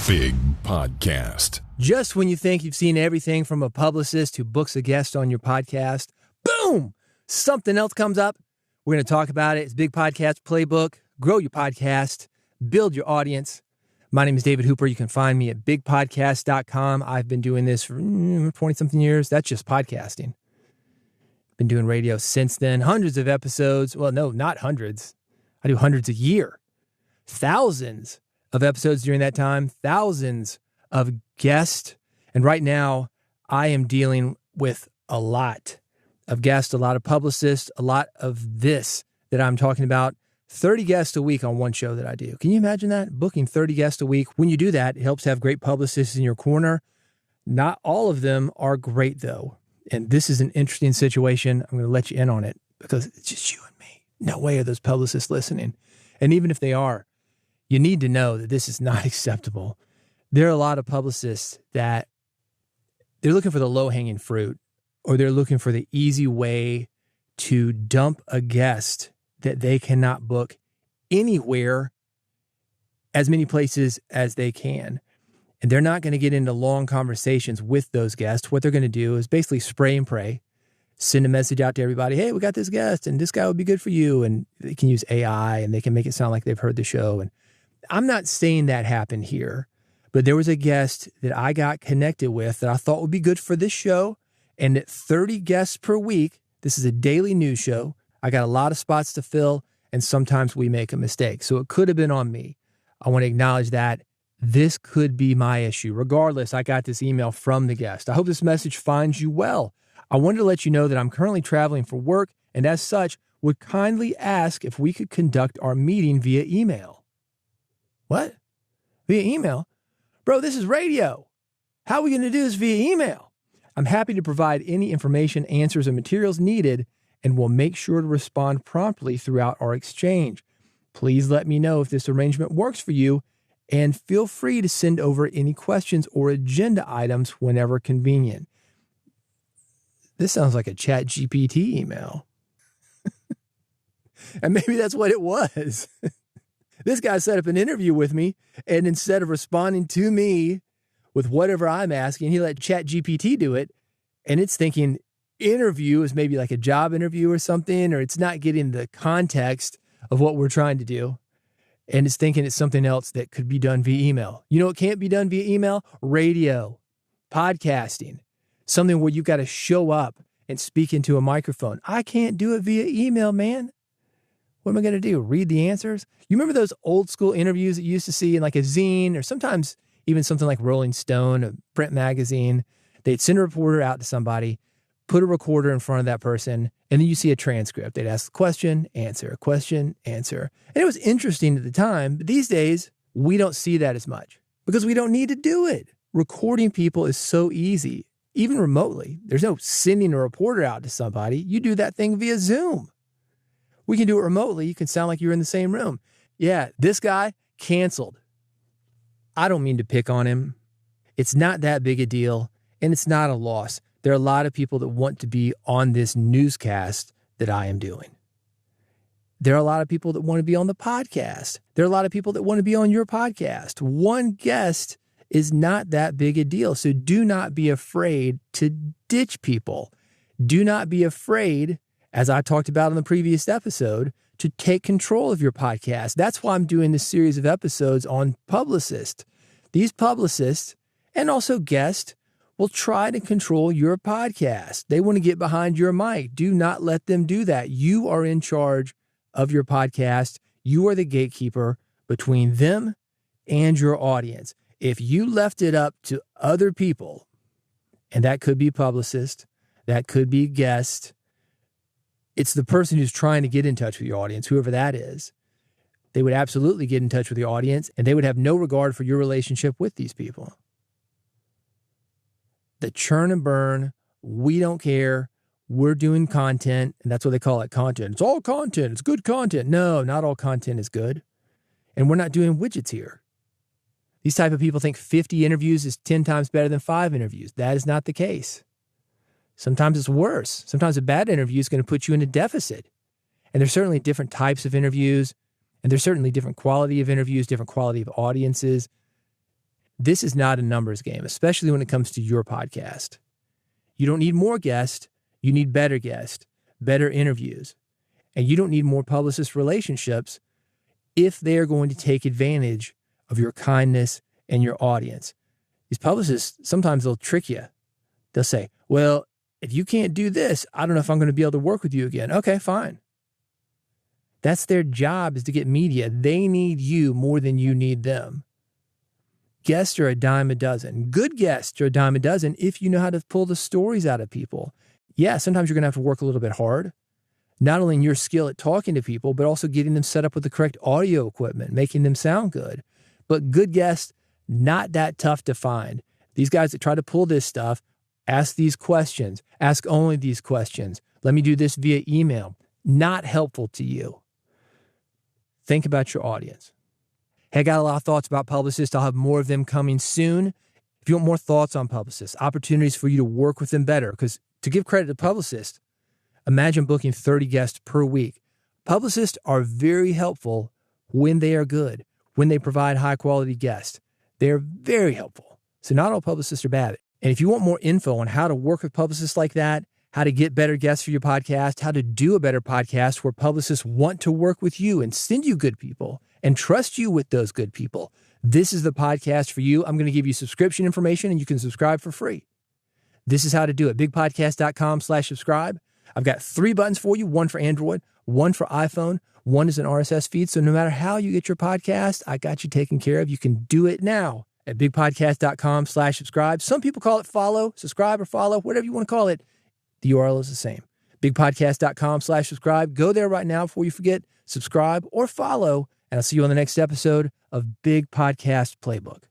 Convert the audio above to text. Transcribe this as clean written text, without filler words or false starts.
Big Podcast. Just when you think you've seen everything from a publicist who books a guest on your podcast, boom, something else comes up. We're going to talk about it. It's Big Podcast Playbook. Grow your podcast. Build your audience. My name is David Hooper. You can find me at bigpodcast.com. I've been doing this for 20-something years. That's just podcasting. Been doing radio since then. Hundreds of episodes. Well, no, not hundreds. I do hundreds a year. Thousands of episodes during that time. Thousands of guests. And right now, I am dealing with a lot of guests, a lot of publicists, a lot of this that I'm talking about. 30 guests a week on one show that I do. Can you imagine that? Booking 30 guests a week. When you do that, it helps have great publicists in your corner. Not all of them are great, though. And this is an interesting situation. I'm going to let you in on it because it's just you and me. No way are those publicists listening. And even if they are, you need to know that this is not acceptable. There are a lot of publicists that they're looking for the low-hanging fruit, or they're looking for the easy way to dump a guest that they cannot book anywhere, as many places as they can. And they're not going to get into long conversations with those guests. What they're going to do is basically spray and pray, send a message out to everybody. Hey, we got this guest and this guy would be good for you. And they can use AI and they can make it sound like they've heard the show. And I'm not saying that happened here, but there was a guest that I got connected with that I thought would be good for this show. And at 30 guests per week, this is a daily news show. I got a lot of spots to fill, and sometimes we make a mistake. So it could have been on me. I want to acknowledge that. This could be my issue. Regardless, I got this email from the guest. I hope this message finds you well. I wanted to let you know that I'm currently traveling for work, and as such, would kindly ask if we could conduct our meeting via email. What? Via email? Bro, this is radio. How are we going to do this via email? I'm happy to provide any information, answers, and materials needed, and will make sure to respond promptly throughout our exchange. Please let me know if this arrangement works for you, and feel free to send over any questions or agenda items whenever convenient. This sounds like a ChatGPT email. And maybe that's what it was. This guy set up an interview with me, and instead of responding to me with whatever I'm asking, he let ChatGPT do it, and it's thinking interview is maybe like a job interview or something, or it's not getting the context of what we're trying to do, and it's thinking it's something else that could be done via email. You know what can't be done via email? Radio, podcasting, something where you got to show up and speak into a microphone. I can't do it via email, man. What am I going to do? Read the answers? You remember those old school interviews that you used to see in like a zine, or sometimes even something like Rolling Stone, a print magazine? They'd send a reporter out to somebody, put a recorder in front of that person, and then you see a transcript. They'd ask a question, answer. And it was interesting at the time, but these days, we don't see that as much because we don't need to do it. Recording people is so easy, even remotely. There's no sending a reporter out to somebody. You do that thing via Zoom. We can do it remotely. You can sound like you're in the same room. Yeah, this guy, canceled. I don't mean to pick on him. It's not that big a deal, and it's not a loss. There are a lot of people that want to be on this newscast that I am doing. There are a lot of people that want to be on the podcast. There are a lot of people that want to be on your podcast. One guest is not that big a deal. So do not be afraid to ditch people. Do not be afraid, as I talked about in the previous episode, to take control of your podcast. That's why I'm doing this series of episodes on Publicists. These publicists, and also guests, will try to control your podcast. They want to get behind your mic. Do not let them do that. You are in charge of your podcast. You are the gatekeeper between them and your audience. If you left it up to other people, and that could be publicist, that could be guest, it's the person who's trying to get in touch with your audience, whoever that is. They would absolutely get in touch with your audience, and they would have no regard for your relationship with these people. The churn and burn, we don't care. We're doing content, and that's what they call it, content. It's all content. It's good content. No, not all content is good. And we're not doing widgets here. These type of people think 50 interviews is 10 times better than 5 interviews. That is not the case. Sometimes it's worse. Sometimes a bad interview is going to put you in a deficit. And there's certainly different types of interviews, and there's certainly different quality of interviews, different quality of audiences. This is not a numbers game, especially when it comes to your podcast. You don't need more guests. You need better guests, better interviews. And you don't need more publicist relationships if they are going to take advantage of your kindness and your audience. These publicists, sometimes they'll trick you. They'll say, well, if you can't do this, I don't know if I'm going to be able to work with you again. Okay, fine. That's their job, is to get media. They need you more than you need them. Guests are a dime a dozen. Good guests are a dime a dozen if you know how to pull the stories out of people. Yeah, sometimes you're going to have to work a little bit hard, not only in your skill at talking to people, but also getting them set up with the correct audio equipment, making them sound good. But good guests, not that tough to find. These guys that try to pull this stuff, ask these questions, ask only these questions. Let me do this via email. Not helpful to you. Think about your audience. Hey, I got a lot of thoughts about Publicists. I'll have more of them coming soon. If you want more thoughts on Publicists, opportunities for you to work with them better, because to give credit to Publicists, imagine booking 30 guests per week. Publicists are very helpful when they are good, when they provide high-quality guests. They're very helpful. So not all publicists are bad. And if you want more info on how to work with publicists like that, how to get better guests for your podcast, how to do a better podcast where publicists want to work with you and send you good people and trust you with those good people, this is the podcast for you. I'm going to give you subscription information and you can subscribe for free. This is how to do it. bigpodcast.com/subscribe. I've got 3 buttons for you, one for Android, one for iPhone, one is an RSS feed. So no matter how you get your podcast, I got you taken care of. You can do it now at bigpodcast.com/subscribe. Some people call it follow, subscribe or follow, whatever you want to call it. The URL is the same. bigpodcast.com/subscribe. Go there right now before you forget. Subscribe or follow, and I'll see you on the next episode of Big Podcast Playbook.